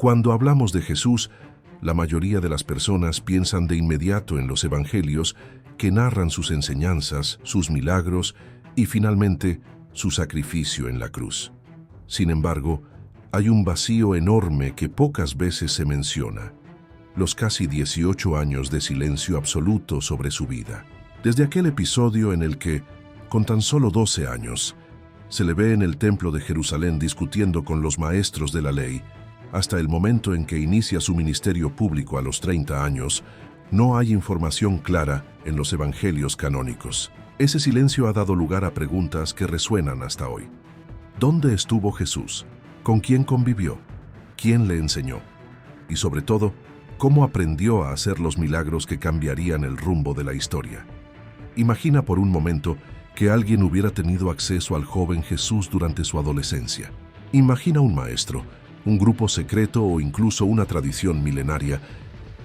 Cuando hablamos de Jesús, la mayoría de las personas piensan de inmediato en los evangelios que narran sus enseñanzas, sus milagros y finalmente su sacrificio en la cruz. Sin embargo, hay un vacío enorme que pocas veces se menciona: los casi 18 años de silencio absoluto sobre su vida. Desde aquel episodio en el que, con tan solo 12 años, se le ve en el templo de Jerusalén discutiendo con los maestros de la ley, hasta el momento en que inicia su ministerio público a los 30 años, no hay información clara en los evangelios canónicos. Ese silencio ha dado lugar a preguntas que resuenan hasta hoy. ¿Dónde estuvo Jesús? ¿Con quién convivió? ¿Quién le enseñó? Y sobre todo, ¿cómo aprendió a hacer los milagros que cambiarían el rumbo de la historia? Imagina por un momento que alguien hubiera tenido acceso al joven Jesús durante su adolescencia. Imagina un maestro, un grupo secreto o incluso una tradición milenaria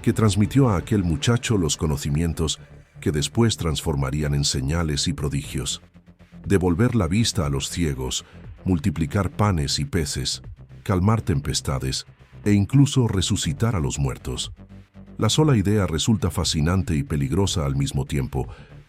que transmitió a aquel muchacho los conocimientos que después transformarían en señales y prodigios. Devolver la vista a los ciegos, multiplicar panes y peces, calmar tempestades e incluso resucitar a los muertos. La sola idea resulta fascinante y peligrosa al mismo tiempo,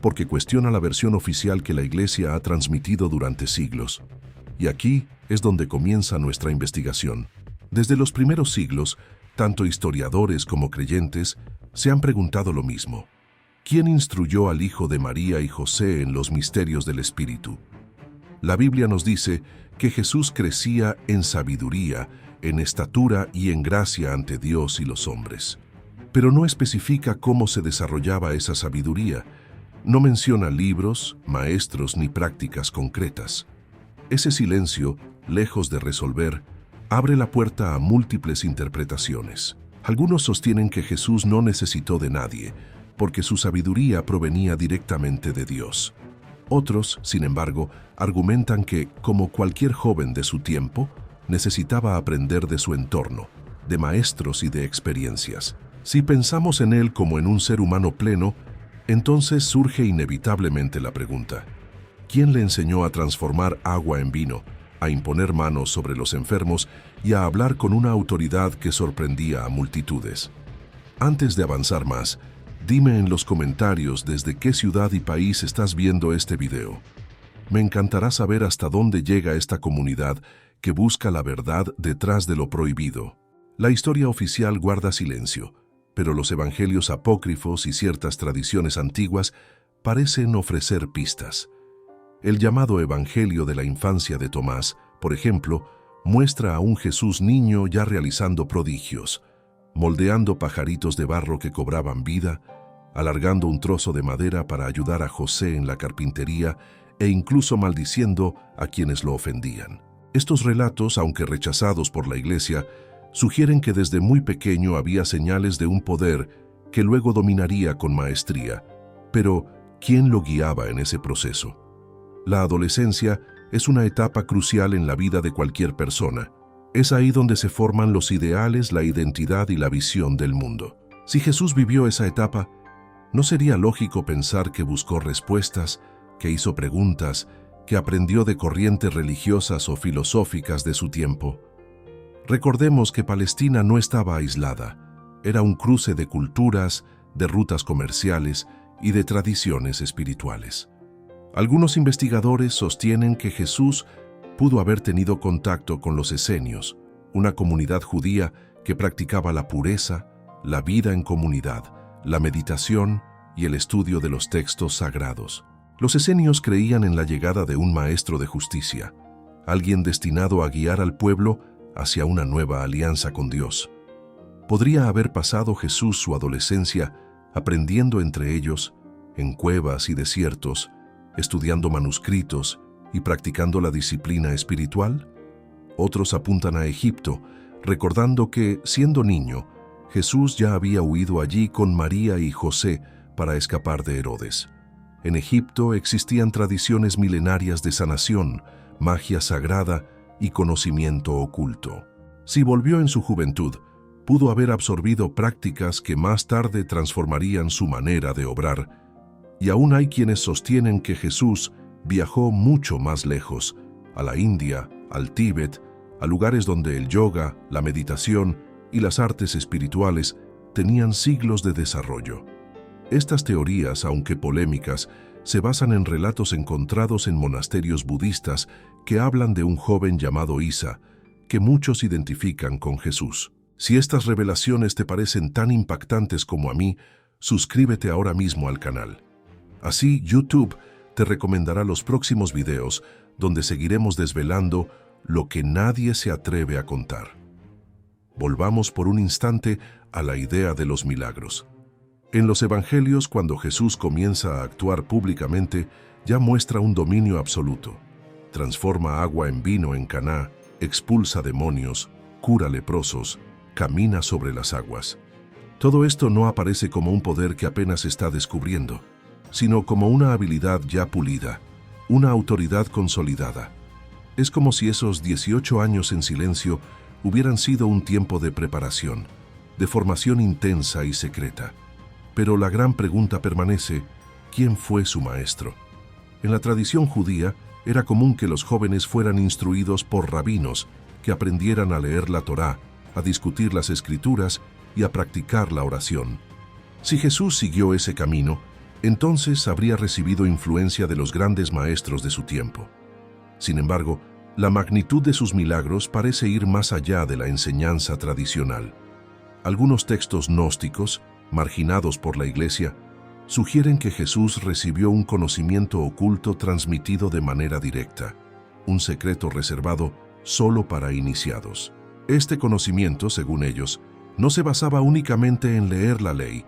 porque cuestiona la versión oficial que la Iglesia ha transmitido durante siglos. Y aquí es donde comienza nuestra investigación. Desde los primeros siglos, tanto historiadores como creyentes se han preguntado lo mismo: ¿quién instruyó al hijo de María y José en los misterios del Espíritu? La Biblia nos dice que Jesús crecía en sabiduría, en estatura y en gracia ante Dios y los hombres. Pero no especifica cómo se desarrollaba esa sabiduría. No menciona libros, maestros ni prácticas concretas. Ese silencio, lejos de resolver, abre la puerta a múltiples interpretaciones. Algunos sostienen que Jesús no necesitó de nadie, porque su sabiduría provenía directamente de Dios. Otros, sin embargo, argumentan que, como cualquier joven de su tiempo, necesitaba aprender de su entorno, de maestros y de experiencias. Si pensamos en él como en un ser humano pleno, entonces surge inevitablemente la pregunta: ¿quién le enseñó a transformar agua en vino, a imponer manos sobre los enfermos y a hablar con una autoridad que sorprendía a multitudes? Antes de avanzar más, dime en los comentarios desde qué ciudad y país estás viendo este video. Me encantará saber hasta dónde llega esta comunidad que busca la verdad detrás de lo prohibido. La historia oficial guarda silencio, pero los evangelios apócrifos y ciertas tradiciones antiguas parecen ofrecer pistas. El llamado Evangelio de la infancia de Tomás, por ejemplo, muestra a un Jesús niño ya realizando prodigios, moldeando pajaritos de barro que cobraban vida, alargando un trozo de madera para ayudar a José en la carpintería e incluso maldiciendo a quienes lo ofendían. Estos relatos, aunque rechazados por la Iglesia, sugieren que desde muy pequeño había señales de un poder que luego dominaría con maestría. Pero, ¿quién lo guiaba en ese proceso? La adolescencia es una etapa crucial en la vida de cualquier persona. Es ahí donde se forman los ideales, la identidad y la visión del mundo. Si Jesús vivió esa etapa, ¿no sería lógico pensar que buscó respuestas, que hizo preguntas, que aprendió de corrientes religiosas o filosóficas de su tiempo? Recordemos que Palestina no estaba aislada. Era un cruce de culturas, de rutas comerciales y de tradiciones espirituales. Algunos investigadores sostienen que Jesús pudo haber tenido contacto con los esenios, una comunidad judía que practicaba la pureza, la vida en comunidad, la meditación y el estudio de los textos sagrados. Los esenios creían en la llegada de un maestro de justicia, alguien destinado a guiar al pueblo hacia una nueva alianza con Dios. ¿Podría haber pasado Jesús su adolescencia aprendiendo entre ellos, en cuevas y desiertos, estudiando manuscritos y practicando la disciplina espiritual? Otros apuntan a Egipto, recordando que, siendo niño, Jesús ya había huido allí con María y José para escapar de Herodes. En Egipto existían tradiciones milenarias de sanación, magia sagrada y conocimiento oculto. Si volvió en su juventud, pudo haber absorbido prácticas que más tarde transformarían su manera de obrar. Y aún hay quienes sostienen que Jesús viajó mucho más lejos, a la India, al Tíbet, a lugares donde el yoga, la meditación y las artes espirituales tenían siglos de desarrollo. Estas teorías, aunque polémicas, se basan en relatos encontrados en monasterios budistas que hablan de un joven llamado Isa, que muchos identifican con Jesús. Si estas revelaciones te parecen tan impactantes como a mí, suscríbete ahora mismo al canal. Así, YouTube te recomendará los próximos videos donde seguiremos desvelando lo que nadie se atreve a contar. Volvamos por un instante a la idea de los milagros. En los Evangelios, cuando Jesús comienza a actuar públicamente, ya muestra un dominio absoluto. Transforma agua en vino en Caná, expulsa demonios, cura leprosos, camina sobre las aguas. Todo esto no aparece como un poder que apenas está descubriendo, sino como una habilidad ya pulida, una autoridad consolidada. Es como si esos 18 años en silencio hubieran sido un tiempo de preparación, de formación intensa y secreta. Pero la gran pregunta permanece: ¿quién fue su maestro? En la tradición judía era común que los jóvenes fueran instruidos por rabinos, que aprendieran a leer la Torá, a discutir las Escrituras y a practicar la oración. Si Jesús siguió ese camino, entonces habría recibido influencia de los grandes maestros de su tiempo. Sin embargo, la magnitud de sus milagros parece ir más allá de la enseñanza tradicional. Algunos textos gnósticos, marginados por la Iglesia, sugieren que Jesús recibió un conocimiento oculto transmitido de manera directa, un secreto reservado solo para iniciados. Este conocimiento, según ellos, no se basaba únicamente en leer la ley,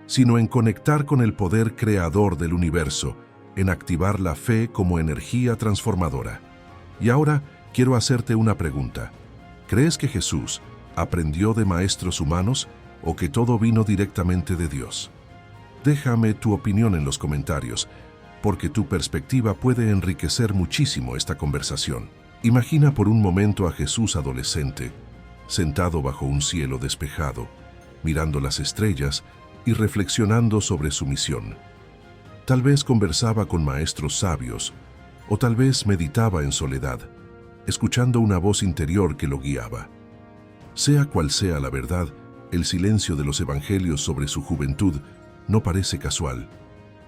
sino en conectar con el poder creador del universo, en activar la fe como energía transformadora. Y ahora quiero hacerte una pregunta. ¿Crees que Jesús aprendió de maestros humanos o que todo vino directamente de Dios? Déjame tu opinión en los comentarios, porque tu perspectiva puede enriquecer muchísimo esta conversación. Imagina por un momento a Jesús adolescente, sentado bajo un cielo despejado, mirando las estrellas y reflexionando sobre su misión. Tal vez conversaba con maestros sabios, o tal vez meditaba en soledad, escuchando una voz interior que lo guiaba. Sea cual sea la verdad, el silencio de los evangelios sobre su juventud no parece casual.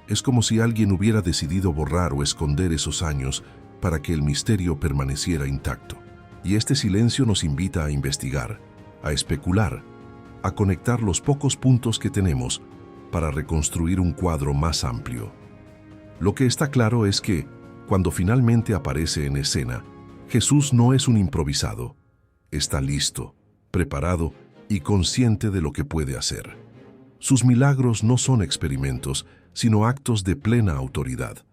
Es como si alguien hubiera decidido borrar o esconder esos años para que el misterio permaneciera intacto. Y este silencio nos invita a investigar, a especular, a conectar los pocos puntos que tenemos para reconstruir un cuadro más amplio. Lo que está claro es que, cuando finalmente aparece en escena, Jesús no es un improvisado. Está listo, preparado y consciente de lo que puede hacer. Sus milagros no son experimentos, sino actos de plena autoridad.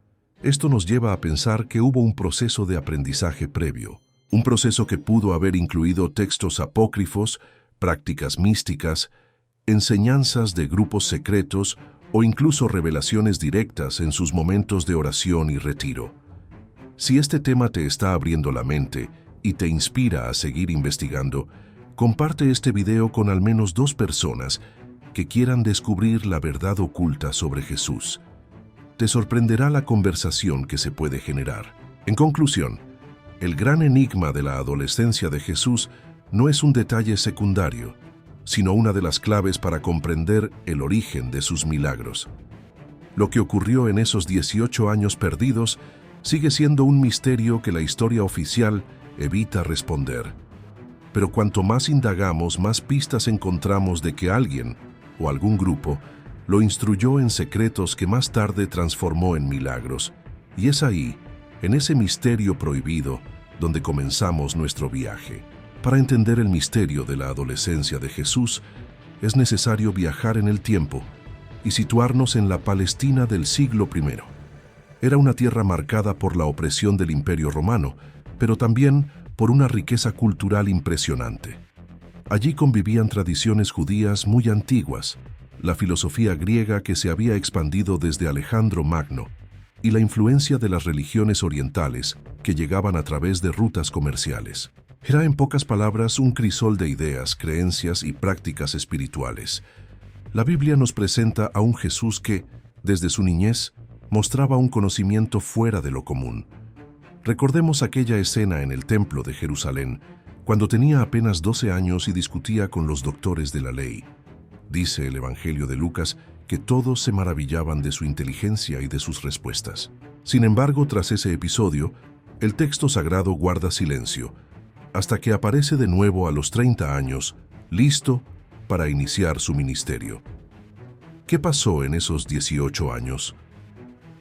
Esto nos lleva a pensar que hubo un proceso de aprendizaje previo, un proceso que pudo haber incluido textos apócrifos, prácticas místicas, enseñanzas de grupos secretos o incluso revelaciones directas en sus momentos de oración y retiro. Si este tema te está abriendo la mente y te inspira a seguir investigando, comparte este video con al menos 2 personas que quieran descubrir la verdad oculta sobre Jesús. Te sorprenderá la conversación que se puede generar. En conclusión, el gran enigma de la adolescencia de Jesús no es un detalle secundario, sino una de las claves para comprender el origen de sus milagros. Lo que ocurrió en esos 18 años perdidos sigue siendo un misterio que la historia oficial evita responder. Pero cuanto más indagamos, más pistas encontramos de que alguien, o algún grupo, lo instruyó en secretos que más tarde transformó en milagros. Y es ahí, en ese misterio prohibido, donde comenzamos nuestro viaje. Para entender el misterio de la adolescencia de Jesús, es necesario viajar en el tiempo y situarnos en la Palestina del siglo I. Era una tierra marcada por la opresión del Imperio Romano, pero también por una riqueza cultural impresionante. Allí convivían tradiciones judías muy antiguas, la filosofía griega que se había expandido desde Alejandro Magno, y la influencia de las religiones orientales que llegaban a través de rutas comerciales. Era, en pocas palabras, un crisol de ideas, creencias y prácticas espirituales. La Biblia nos presenta a un Jesús que, desde su niñez, mostraba un conocimiento fuera de lo común. Recordemos aquella escena en el Templo de Jerusalén, cuando tenía apenas 12 años y discutía con los doctores de la ley. Dice el Evangelio de Lucas que todos se maravillaban de su inteligencia y de sus respuestas. Sin embargo, tras ese episodio, el texto sagrado guarda silencio, hasta que aparece de nuevo a los 30 años, listo para iniciar su ministerio. ¿Qué pasó en esos 18 años?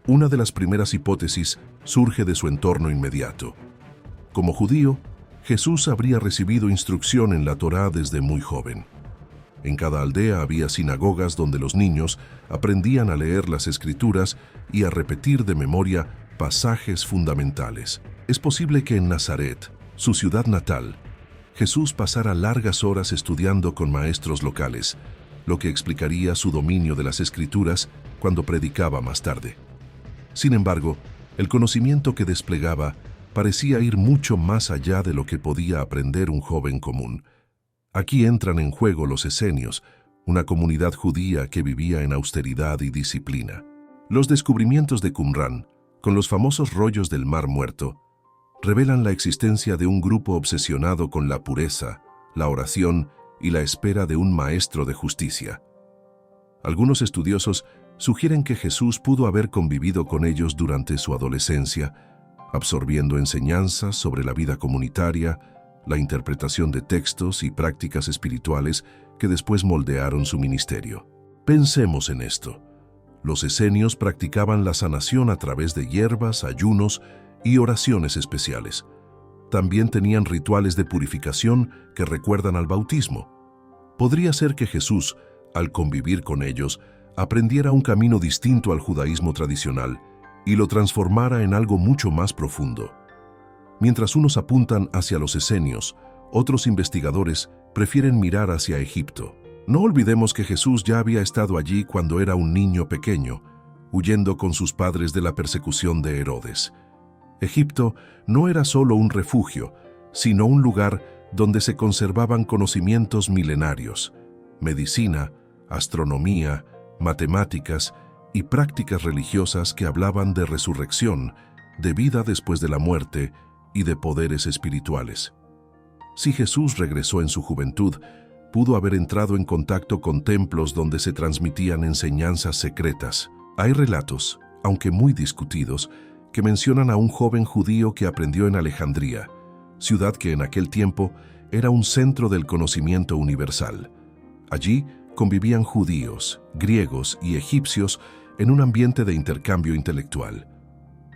Una de las primeras hipótesis surge de su entorno inmediato. Como judío, Jesús habría recibido instrucción en la Torá desde muy joven. En cada aldea había sinagogas donde los niños aprendían a leer las Escrituras y a repetir de memoria pasajes fundamentales. Es posible que en Nazaret, su ciudad natal, Jesús pasara largas horas estudiando con maestros locales, lo que explicaría su dominio de las Escrituras cuando predicaba más tarde. Sin embargo, el conocimiento que desplegaba parecía ir mucho más allá de lo que podía aprender un joven común. Aquí entran en juego los esenios, una comunidad judía que vivía en austeridad y disciplina. Los descubrimientos de Qumrán, con los famosos rollos del Mar Muerto, revelan la existencia de un grupo obsesionado con la pureza, la oración y la espera de un maestro de justicia. Algunos estudiosos sugieren que Jesús pudo haber convivido con ellos durante su adolescencia, absorbiendo enseñanzas sobre la vida comunitaria, la interpretación de textos y prácticas espirituales que después moldearon su ministerio. Pensemos en esto. Los esenios practicaban la sanación a través de hierbas, ayunos y oraciones especiales. También tenían rituales de purificación que recuerdan al bautismo. Podría ser que Jesús, al convivir con ellos, aprendiera un camino distinto al judaísmo tradicional y lo transformara en algo mucho más profundo. Mientras unos apuntan hacia los esenios, otros investigadores prefieren mirar hacia Egipto. No olvidemos que Jesús ya había estado allí cuando era un niño pequeño, huyendo con sus padres de la persecución de Herodes. Egipto no era solo un refugio, sino un lugar donde se conservaban conocimientos milenarios, medicina, astronomía, matemáticas y prácticas religiosas que hablaban de resurrección, de vida después de la muerte y de poderes espirituales. Si Jesús regresó en su juventud, pudo haber entrado en contacto con templos donde se transmitían enseñanzas secretas. Hay relatos, aunque muy discutidos, que mencionan a un joven judío que aprendió en Alejandría, ciudad que en aquel tiempo era un centro del conocimiento universal. Allí convivían judíos, griegos y egipcios en un ambiente de intercambio intelectual.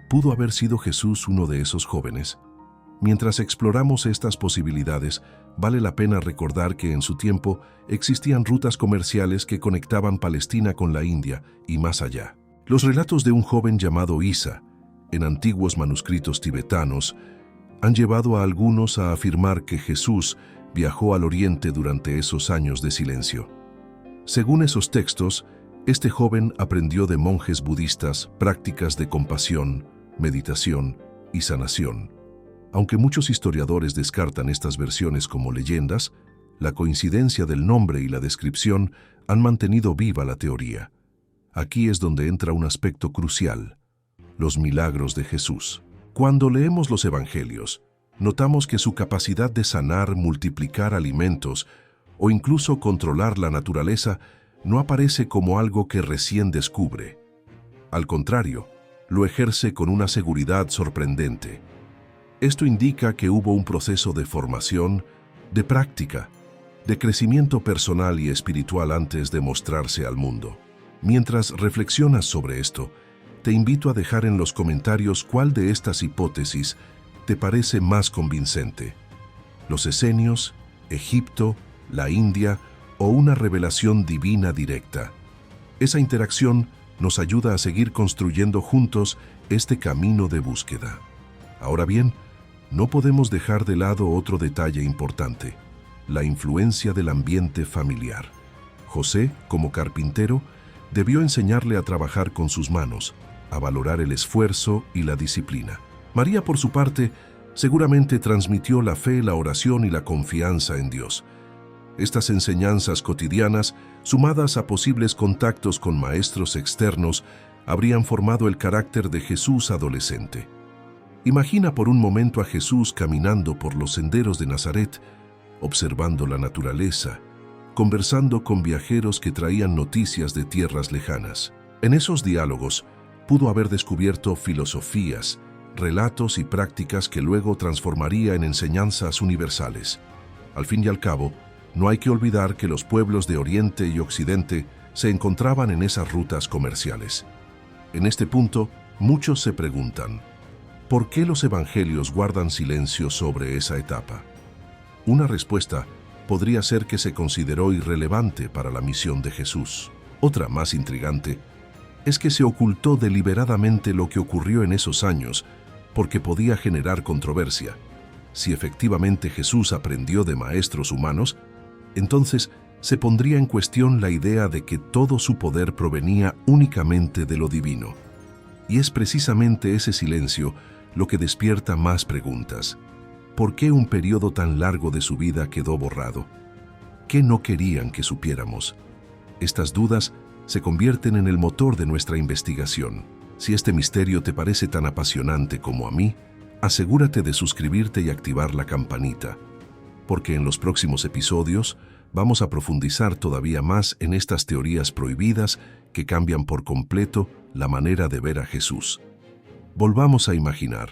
¿Pudo haber sido Jesús uno de esos jóvenes? Mientras exploramos estas posibilidades, vale la pena recordar que en su tiempo existían rutas comerciales que conectaban Palestina con la India y más allá. Los relatos de un joven llamado Isa, en antiguos manuscritos tibetanos, han llevado a algunos a afirmar que Jesús viajó al Oriente durante esos años de silencio. Según esos textos, este joven aprendió de monjes budistas prácticas de compasión, meditación y sanación. Aunque muchos historiadores descartan estas versiones como leyendas, la coincidencia del nombre y la descripción han mantenido viva la teoría. Aquí es donde entra un aspecto crucial: los milagros de Jesús. Cuando leemos los evangelios, notamos que su capacidad de sanar, multiplicar alimentos o incluso controlar la naturaleza no aparece como algo que recién descubre. Al contrario, lo ejerce con una seguridad sorprendente. Esto indica que hubo un proceso de formación, de práctica, de crecimiento personal y espiritual antes de mostrarse al mundo. Mientras reflexionas sobre esto, te invito a dejar en los comentarios cuál de estas hipótesis te parece más convincente: los esenios, Egipto, la India o una revelación divina directa. Esa interacción nos ayuda a seguir construyendo juntos este camino de búsqueda. Ahora bien, no podemos dejar de lado otro detalle importante: la influencia del ambiente familiar. José, como carpintero, debió enseñarle a trabajar con sus manos, a valorar el esfuerzo y la disciplina. María, por su parte, seguramente transmitió la fe, la oración y la confianza en Dios. Estas enseñanzas cotidianas, sumadas a posibles contactos con maestros externos, habrían formado el carácter de Jesús adolescente. Imagina por un momento a Jesús caminando por los senderos de Nazaret, observando la naturaleza, conversando con viajeros que traían noticias de tierras lejanas. En esos diálogos pudo haber descubierto filosofías, relatos y prácticas que luego transformaría en enseñanzas universales. Al fin y al cabo, no hay que olvidar que los pueblos de Oriente y Occidente se encontraban en esas rutas comerciales. En este punto, muchos se preguntan, ¿por qué los evangelios guardan silencio sobre esa etapa? Una respuesta podría ser que se consideró irrelevante para la misión de Jesús. Otra, más intrigante, es que se ocultó deliberadamente lo que ocurrió en esos años porque podía generar controversia. Si efectivamente Jesús aprendió de maestros humanos, entonces se pondría en cuestión la idea de que todo su poder provenía únicamente de lo divino. Y es precisamente ese silencio lo que despierta más preguntas. ¿Por qué un periodo tan largo de su vida quedó borrado? ¿Qué no querían que supiéramos? Estas dudas se convierten en el motor de nuestra investigación. Si este misterio te parece tan apasionante como a mí, asegúrate de suscribirte y activar la campanita, porque en los próximos episodios vamos a profundizar todavía más en estas teorías prohibidas que cambian por completo la manera de ver a Jesús. Volvamos a imaginar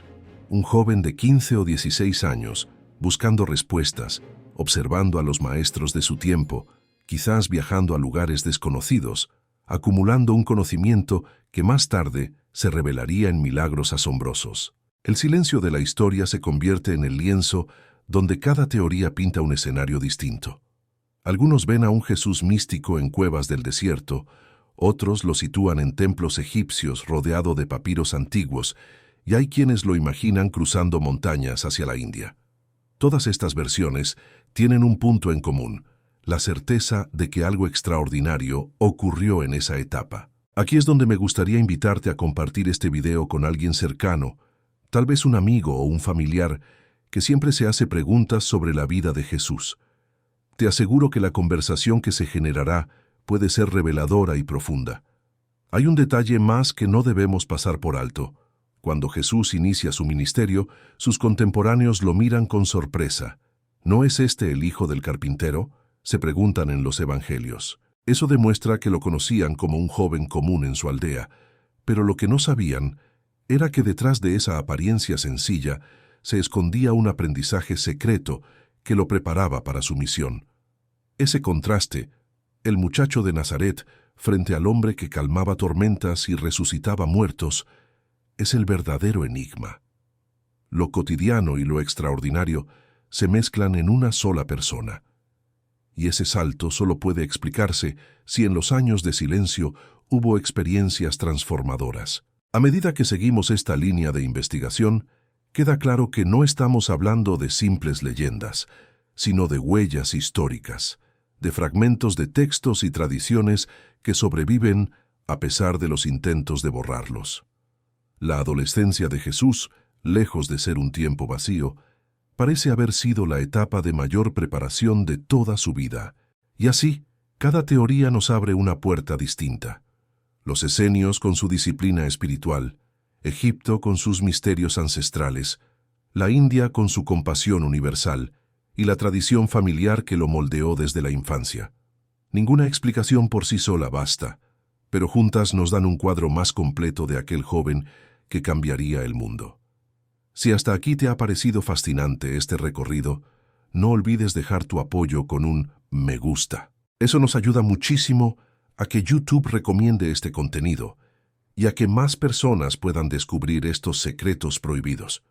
un joven de 15 o 16 años buscando respuestas, observando a los maestros de su tiempo, quizás viajando a lugares desconocidos, acumulando un conocimiento que más tarde se revelaría en milagros asombrosos. El silencio de la historia se convierte en el lienzo donde cada teoría pinta un escenario distinto. Algunos ven a un Jesús místico en cuevas del desierto, otros lo sitúan en templos egipcios rodeado de papiros antiguos, y hay quienes lo imaginan cruzando montañas hacia la India. Todas estas versiones tienen un punto en común: la certeza de que algo extraordinario ocurrió en esa etapa. Aquí es donde me gustaría invitarte a compartir este video con alguien cercano, tal vez un amigo o un familiar que siempre se hace preguntas sobre la vida de Jesús. Te aseguro que la conversación que se generará puede ser reveladora y profunda. Hay un detalle más que no debemos pasar por alto. Cuando Jesús inicia su ministerio, sus contemporáneos lo miran con sorpresa. ¿No es este el hijo del carpintero?, se preguntan en los evangelios. Eso demuestra que lo conocían como un joven común en su aldea, pero lo que no sabían era que detrás de esa apariencia sencilla se escondía un aprendizaje secreto que lo preparaba para su misión. Ese contraste, el muchacho de Nazaret frente al hombre que calmaba tormentas y resucitaba muertos, es el verdadero enigma. Lo cotidiano y lo extraordinario se mezclan en una sola persona. Y ese salto solo puede explicarse si en los años de silencio hubo experiencias transformadoras. A medida que seguimos esta línea de investigación, queda claro que no estamos hablando de simples leyendas, sino de huellas históricas, de fragmentos de textos y tradiciones que sobreviven a pesar de los intentos de borrarlos. La adolescencia de Jesús, lejos de ser un tiempo vacío, parece haber sido la etapa de mayor preparación de toda su vida. Y así, cada teoría nos abre una puerta distinta. Los esenios con su disciplina espiritual, Egipto con sus misterios ancestrales, la India con su compasión universal y la tradición familiar que lo moldeó desde la infancia. Ninguna explicación por sí sola basta, pero juntas nos dan un cuadro más completo de aquel joven que cambiaría el mundo. Si hasta aquí te ha parecido fascinante este recorrido, no olvides dejar tu apoyo con un me gusta. Eso nos ayuda muchísimo a que YouTube recomiende este contenido y a que más personas puedan descubrir estos secretos prohibidos.